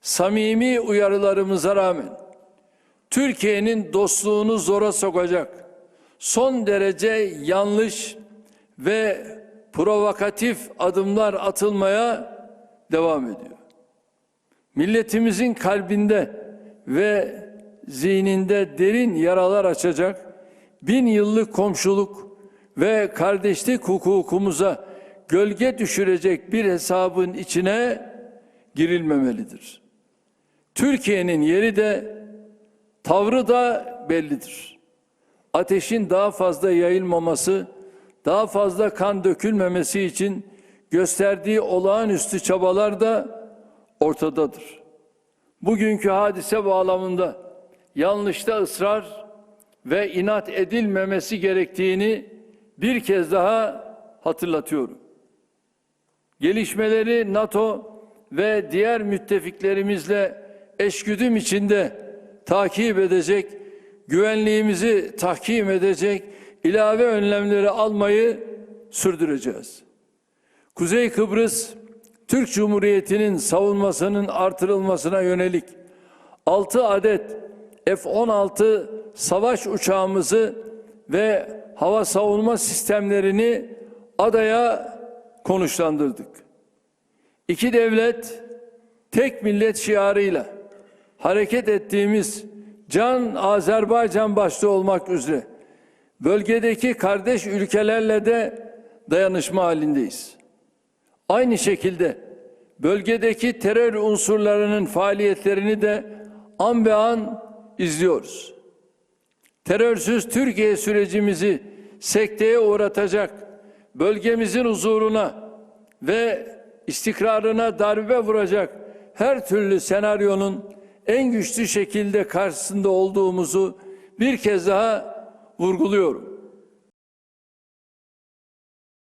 samimi uyarılarımıza rağmen Türkiye'nin dostluğunu zora sokacak son derece yanlış ve provokatif adımlar atılmaya devam ediyor. Milletimizin kalbinde ve zihninde derin yaralar açacak, 1000 yıllık komşuluk ve kardeşlik hukukumuza gölge düşürecek bir hesabın içine girilmemelidir. Türkiye'nin yeri de tavrı da bellidir. Ateşin daha fazla yayılmaması, daha fazla kan dökülmemesi için gösterdiği olağanüstü çabalar da ortadadır. Bugünkü hadise bağlamında yanlışta ısrar ve inat edilmemesi gerektiğini bir kez daha hatırlatıyorum. Gelişmeleri NATO ve diğer müttefiklerimizle eşgüdüm içinde takip edecek, güvenliğimizi tahkim edecek ilave önlemleri almayı sürdüreceğiz. Kuzey Kıbrıs Türk Cumhuriyeti'nin savunmasının artırılmasına yönelik 6 adet F-16 savaş uçağımızı ve hava savunma sistemlerini adaya konuşlandırdık. İki devlet, tek millet şiarıyla hareket ettiğimiz Can Azerbaycan başta olmak üzere bölgedeki kardeş ülkelerle de dayanışma halindeyiz. Aynı şekilde bölgedeki terör unsurlarının faaliyetlerini de an be an izliyoruz. Terörsüz Türkiye sürecimizi sekteye uğratacak, bölgemizin huzuruna ve istikrarına darbe vuracak her türlü senaryonun en güçlü şekilde karşısında olduğumuzu bir kez daha vurguluyorum.